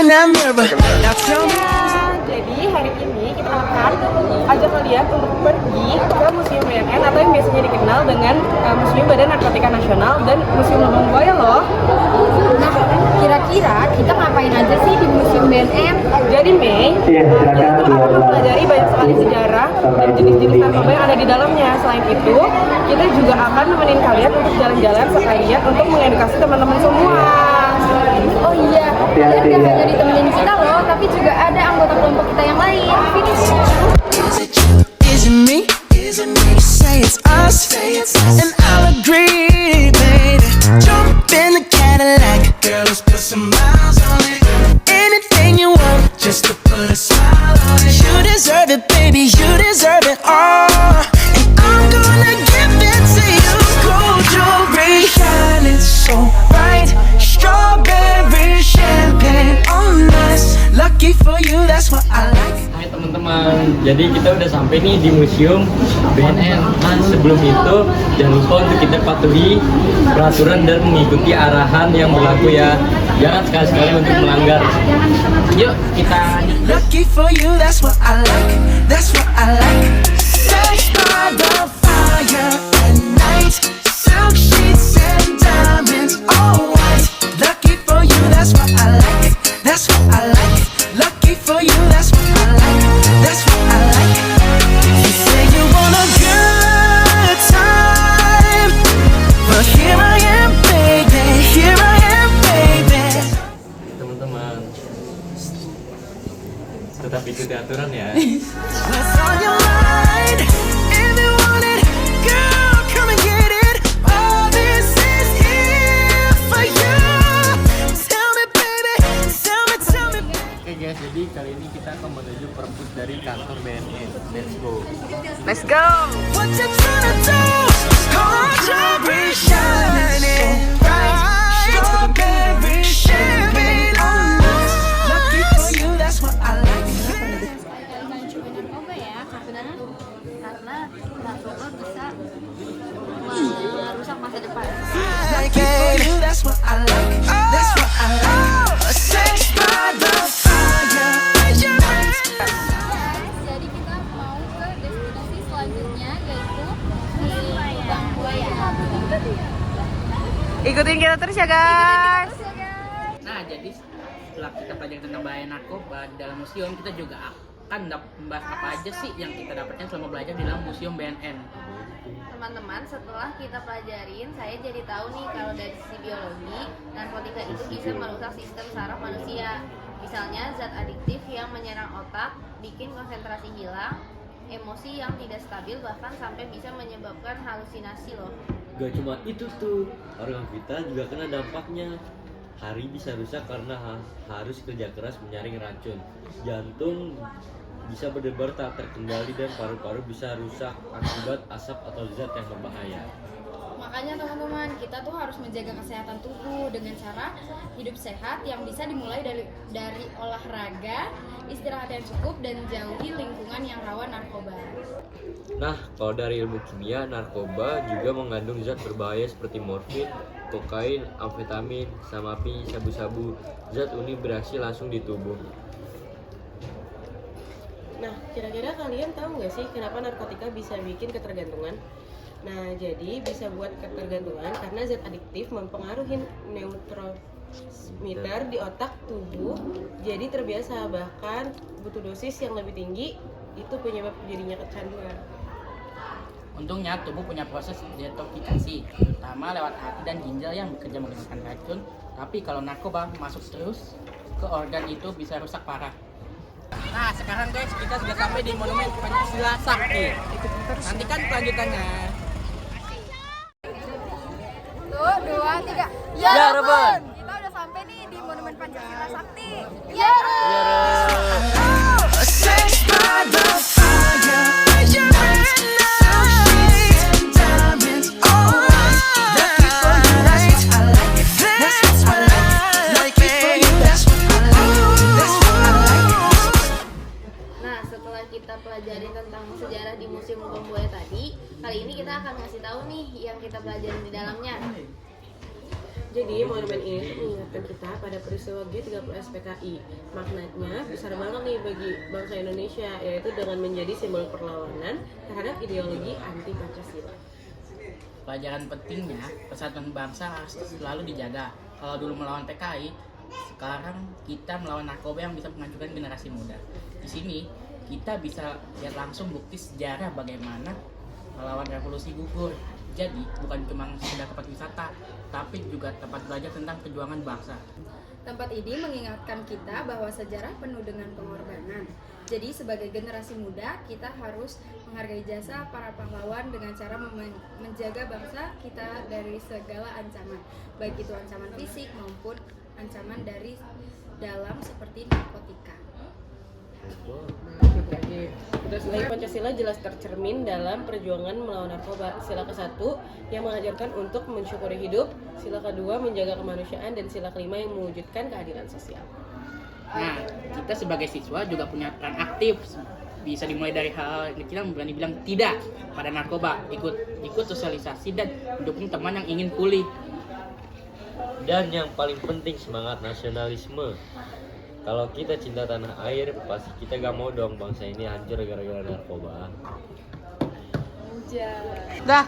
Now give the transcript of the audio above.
in that mirror. Now tell me. Jadi hari ini kita akan ajak kalian untuk pergi ke Museum BNN atau yang biasanya dikenal dengan Museum Badan Narkotika Nasional dan Museum Lambang Buaya loh. Nah, kira-kira kita ngapain aja sih di Museum BNN? Jadi Mei, kita tuh akan mempelajari banyak sekali sejarah dan jenis-jenis narkoba yang ada di dalamnya. Selain itu, kita juga akan nemenin kalian untuk jalan-jalan sekalian untuk mengedukasi teman-teman semua. Oh iya, kalian gak hanya ditemenin kita loh, tapi juga ada anggota kelompok kita yang lain. Finish. Is it me? Say it's us, and I'll agree, baby. Jump in the Cadillac, girl, let's put some miles on it. Anything you want, just to put a smile on it. You deserve it, baby, you deserve it all. And I'm gonna give it to you. Gold jewelry, shining so bright. Strawberry champagne on us. Lucky for you, that's what I like. Hai teman-teman, jadi kita udah sampai nih di Museum BNN. Nah sebelum itu jangan lupa untuk kita patuhi peraturan dan mengikuti arahan yang berlaku ya. Jangan sekali-sekali untuk melanggar. Yuk kita Lucky for you, that's what I like. That's what I like. Sex by the fire at night. Silk sheets and diamonds, all white. Lucky for you, that's what I like. That's what I like. Lucky for you, that's what I like. That's what I like. You say you want a good time, but here I am, baby. Here I am, baby. teman-teman tetap ikuti aturan ya. What's on your mind? If you want it, girl, come and get it. All this is here for you. Tell me, baby. Tell me. Oke guys, jadi kali ini kita akan menuju perpus dari kantor BNN. Let's go. Let's go! What you tryna do? Gold jewelry shining bright. Strawberry champagne on us. Lucky for you, that's what I like. Jangan coba narkoba ya, karena narkoba bisa merusak masa depan. Lucky for you, that's what I like. That's what I like. Sex by the fire. Jadi kita mau ke destinasi selanjutnya yaitu di Lambang Buaya. Ikutin kita terus ya guys! Nah, jadi setelah kita pelajari tentang bahaya narkoba di dalam museum, kita juga akan membahas apa aja sih yang kita dapatkan selama belajar di dalam Museum BNN. Teman-teman, setelah kita pelajarin, saya jadi tahu nih kalau dari sisi biologi, narkotika itu bisa merusak sistem saraf manusia. Misalnya zat adiktif yang menyerang otak, bikin konsentrasi hilang, emosi yang tidak stabil, bahkan sampai bisa menyebabkan halusinasi loh. Gak cuma itu tuh, organ kita juga kena dampaknya. Hari bisa rusak karena harus kerja keras menyaring racun. Jantung bisa berdebar tak terkendali dan paru-paru bisa rusak akibat asap atau zat yang berbahaya. Makanya teman-teman, kita tuh harus menjaga kesehatan tubuh dengan cara hidup sehat yang bisa dimulai dari olahraga, istirahat yang cukup, dan jauhi lingkungan yang rawan narkoba. Nah, kalau dari ilmu kimia, narkoba juga mengandung zat berbahaya seperti morfin, kokain, amfetamin, sama api, sabu-sabu. Zat ini beraksi langsung di tubuh. Nah, kira-kira kalian tahu nggak sih kenapa narkotika bisa bikin ketergantungan? Nah, jadi bisa buat ketergantungan karena zat adiktif mempengaruhi neurotransmitter di otak tubuh. Jadi terbiasa, bahkan butuh dosis yang lebih tinggi, itu penyebab jadinya kecanduan. Untungnya tubuh punya proses detoksifikasi, terutama lewat hati dan ginjal yang bekerja mengeluarkan racun. Tapi kalau narkoba masuk terus ke organ, itu bisa rusak parah. Nah, sekarang guys, kita sudah sampai di Monumen Pancasila Sakti. Nantikan kelanjutannya. 2, 3. Ya, Rebon. Kita udah sampai nih di Monumen Pancasila Sakti. Sex by the fire at night. Silk sheets and diamonds, all white. Lucky for you, that's what I like. That's what I like. Lucky for you, that's what I like. That's what I like. Nah, setelah kita pelajari tentang sejarah di Museum Lambang Buaya tadi, kali ini kita akan ngasih tahu nih yang kita pelajari di dalamnya. Jadi monumen ini tuh mengingatkan kita pada peristiwa G30 SPKI. Maknanya besar banget nih bagi bangsa Indonesia, yaitu dengan menjadi simbol perlawanan terhadap ideologi anti Pancasila. Pelajaran pentingnya, persatuan bangsa harus selalu dijaga. Kalau dulu melawan PKI, sekarang kita melawan narkoba yang bisa menghancurkan generasi muda. Di sini kita bisa lihat langsung bukti sejarah bagaimana melawan revolusi gugur. Jadi bukan cuma sekedar tempat wisata, tapi juga tempat belajar tentang perjuangan bangsa. Tempat ini mengingatkan kita bahwa sejarah penuh dengan pengorbanan. Jadi sebagai generasi muda, kita harus menghargai jasa para pahlawan dengan cara menjaga bangsa kita dari segala ancaman, baik itu ancaman fisik maupun ancaman dari dalam seperti narkotika. Nilai Pancasila jelas tercermin dalam perjuangan melawan narkoba. Sila ke-1 yang mengajarkan untuk mensyukuri hidup, sila ke-2 menjaga kemanusiaan, dan sila ke-5 yang mewujudkan keadilan sosial. Nah, kita sebagai siswa juga punya peran aktif. Bisa dimulai dari hal yang kecil yang berani bilang tidak pada narkoba, ikut sosialisasi dan mendukung teman yang ingin pulih. Dan yang paling penting semangat nasionalisme. Kalau kita cinta tanah air, pasti kita gak mau dong bangsa ini hancur gara-gara narkoba. Dah.